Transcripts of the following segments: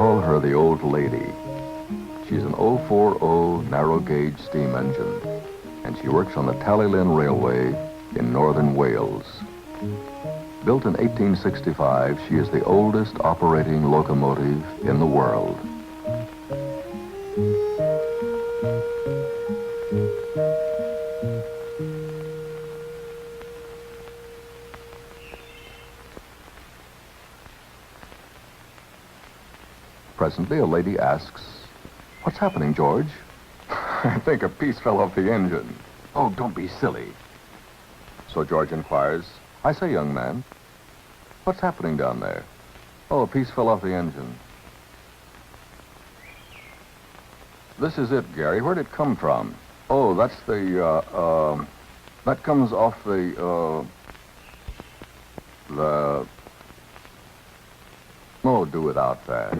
call her the Old Lady. She's an 040 narrow-gauge steam engine, and she works on the Talyllyn Railway in northern Wales. Built in 1865, she is the oldest operating locomotive in the world. Presently, a lady asks, "What's happening, George?" "I think a piece fell off the engine." "Oh, don't be silly." So George inquires, "I say, young man, what's happening down there?" "Oh, a piece fell off the engine." "This is it, Gary. Where'd it come from?" "Oh, that's that comes off the... Oh, do without that."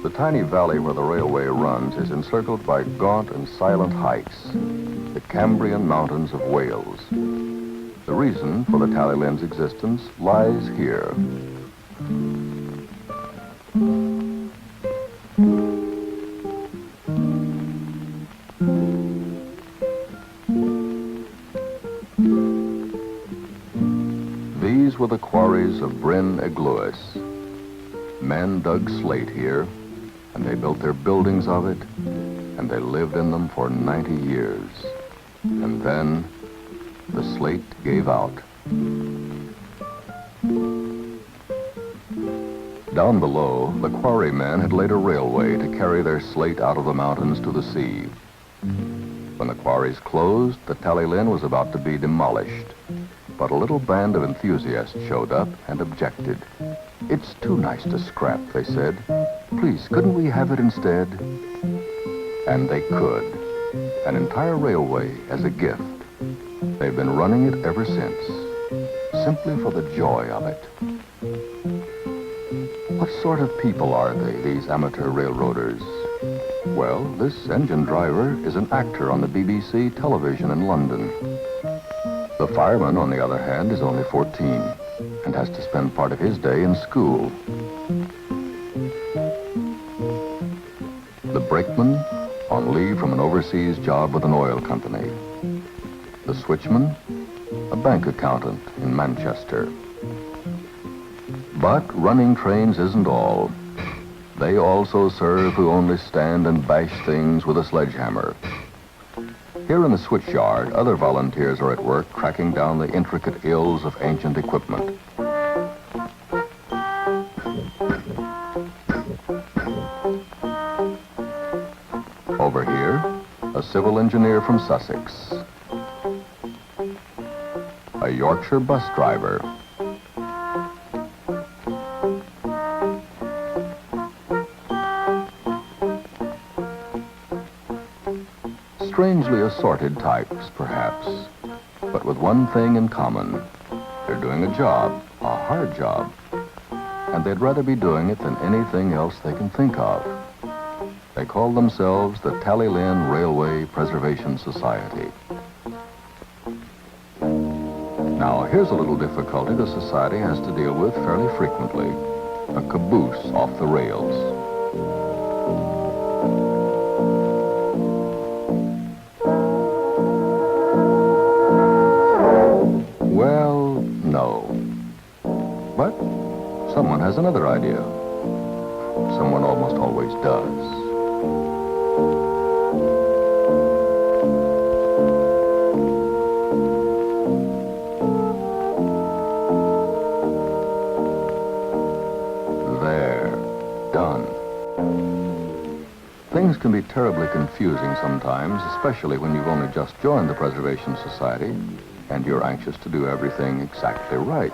The tiny valley where the railway runs is encircled by gaunt and silent heights, the Cambrian mountains of Wales. The reason for the Talyllyn's existence lies here. These were the quarries of Bryn Eglwys. Men dug slate here, and they built their buildings of it, and they lived in them for 90 years. And then the slate gave out. Down below, the quarrymen had laid a railway to carry their slate out of the mountains to the sea. When the quarries closed, the Talyllyn was about to be demolished. But a little band of enthusiasts showed up and objected. "It's too nice to scrap," they said. "Please, couldn't we have it instead?" And they could. An entire railway as a gift. They've been running it ever since, simply for the joy of it. What sort of people are they, these amateur railroaders? Well, this engine driver is an actor on the BBC television in London. The fireman, on the other hand, is only 14 and has to spend part of his day in school. The brakeman, on leave from an overseas job with an oil company. The switchman, a bank accountant in Manchester. But running trains isn't all. They also serve who only stand and bash things with a sledgehammer. Here in the switchyard, other volunteers are at work cracking down the intricate ills of ancient equipment. Over here, a civil engineer from Sussex. A Yorkshire bus driver. Strangely assorted types, perhaps, but with one thing in common. They're doing a job, a hard job, and they'd rather be doing it than anything else they can think of. They call themselves the Talyllyn Railway Preservation Society. Now, here's a little difficulty the society has to deal with fairly frequently. A caboose off the rails. Well, no. But someone has another idea. Someone almost always does. Things can be terribly confusing sometimes, especially when you've only just joined the Preservation Society and you're anxious to do everything exactly right.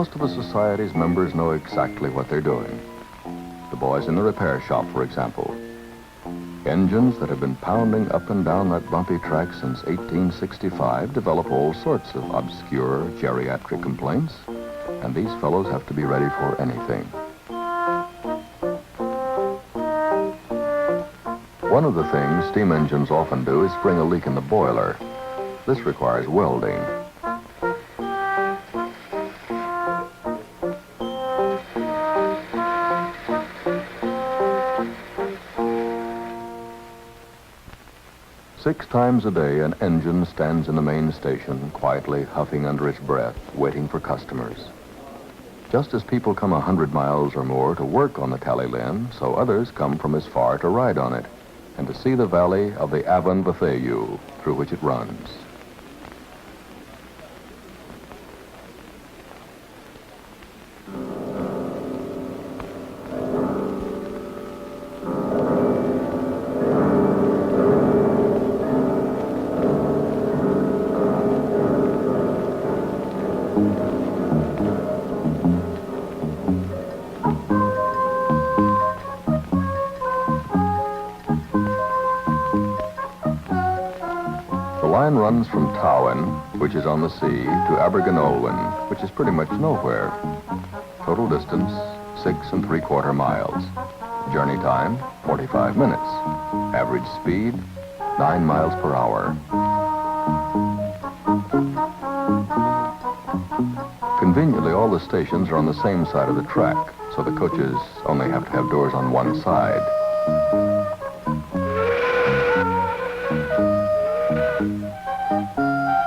Most of the society's members know exactly what they're doing. The boys in the repair shop, for example. Engines that have been pounding up and down that bumpy track since 1865 develop all sorts of obscure geriatric complaints, and these fellows have to be ready for anything. One of the things steam engines often do is spring a leak in the boiler. This requires welding. Six times a day, an engine stands in the main station, quietly huffing under its breath, waiting for customers. Just as people come 100 miles or more to work on the Talyllyn, so others come from as far to ride on it and to see the valley of the Avon Bethayou through which it runs. The line runs from Talyllyn, which is on the sea, to Abergynolwyn, which is pretty much nowhere. Total distance, 6 3/4 miles. Journey time, 45 minutes. Average speed, 9 miles per hour. Conveniently, all the stations are on the same side of the track, so the coaches only have to have doors on one side.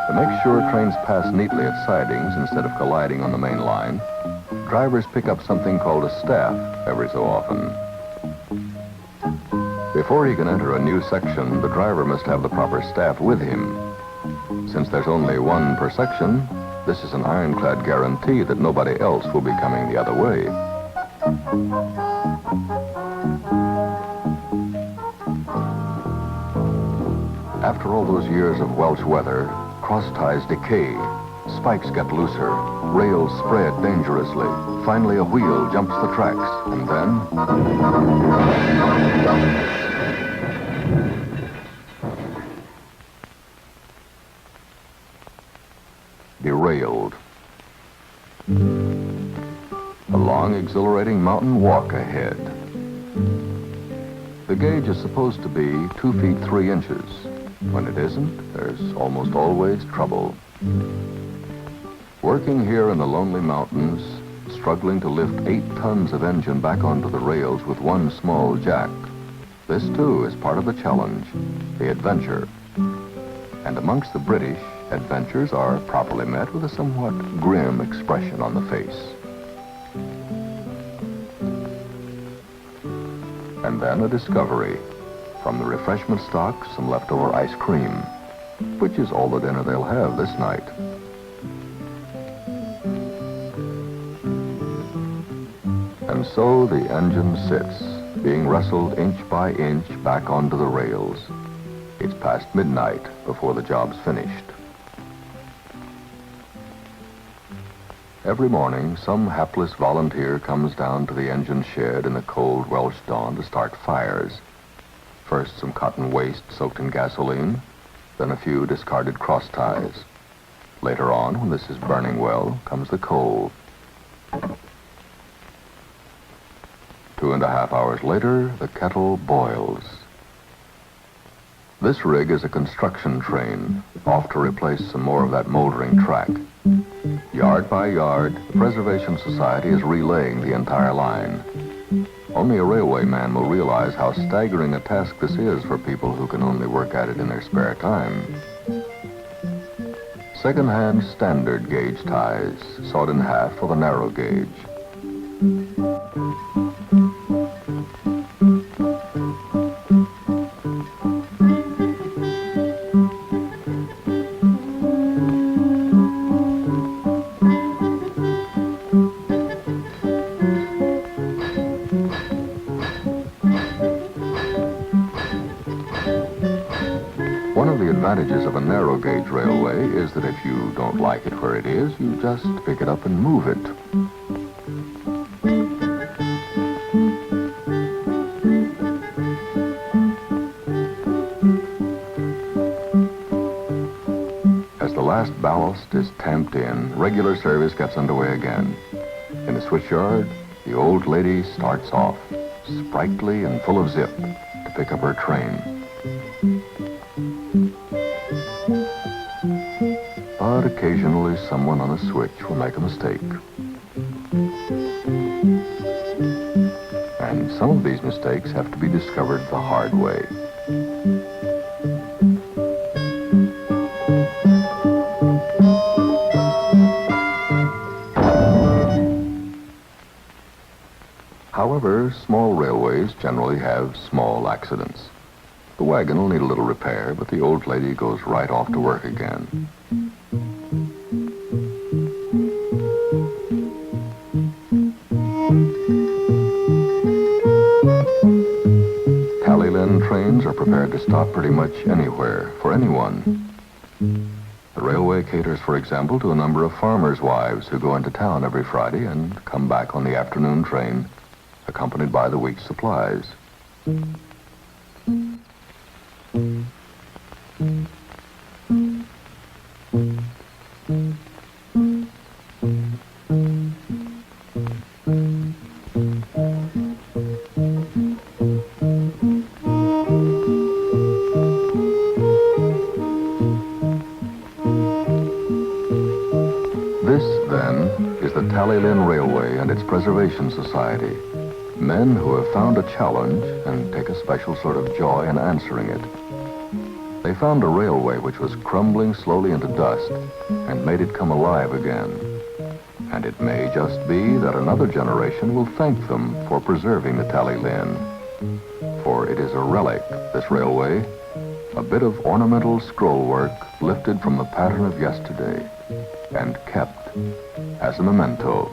To make sure trains pass neatly at sidings instead of colliding on the main line, drivers pick up something called a staff every so often. Before he can enter a new section, the driver must have the proper staff with him. Since there's only one per section, this is an ironclad guarantee that nobody else will be coming the other way. After all those years of Welsh weather, cross ties decay, spikes get looser, rails spread dangerously. Finally, a wheel jumps the tracks, and then... derailed. A long, exhilarating mountain walk ahead. The gauge is supposed to be 2 feet 3 inches. When it isn't, there's almost always trouble. Working here in the lonely mountains, struggling to lift 8 tons of engine back onto the rails with one small jack. This, too, is part of the challenge, the adventure. And amongst the British, adventures are properly met with a somewhat grim expression on the face. And then a discovery. From the refreshment stock, some leftover ice cream, which is all the dinner they'll have this night. And so the engine sits, being wrestled inch by inch back onto the rails. It's past midnight before the job's finished. Every morning, some hapless volunteer comes down to the engine shed in the cold Welsh dawn to start fires. First, some cotton waste soaked in gasoline, then a few discarded cross ties. Later on, when this is burning well, comes the coal. 2.5 hours later, the kettle boils. This rig is a construction train, off to replace some more of that moldering track. Yard by yard, the Preservation Society is relaying the entire line. Only a railway man will realize how staggering a task this is for people who can only work at it in their spare time. Second-hand standard gauge ties, sawed in half for the narrow gauge. advantages of a narrow gauge railway is that if you don't like it where it is, you just pick it up and move it. As the last ballast is tamped in, regular service gets underway again. In the switchyard, the old lady starts off, sprightly and full of zip, to pick up her train. But occasionally someone on a switch will make a mistake. And some of these mistakes have to be discovered the hard way. However, small railways generally have small accidents. The wagon will need a little repair, but the old lady goes right off to work again. Talyllyn trains are prepared to stop pretty much anywhere, for anyone. The railway caters, for example, to a number of farmers' wives who go into town every Friday and come back on the afternoon train, accompanied by the week's supplies. This, then, is the Talyllyn Railway and its Preservation Society. Men who have found a challenge and take a special sort of joy in answering it. They found a railway which was crumbling slowly into dust and made it come alive again. And it may just be that another generation will thank them for preserving the Talyllyn. For it is a relic, this railway, a bit of ornamental scrollwork lifted from the pattern of yesterday and kept as a memento.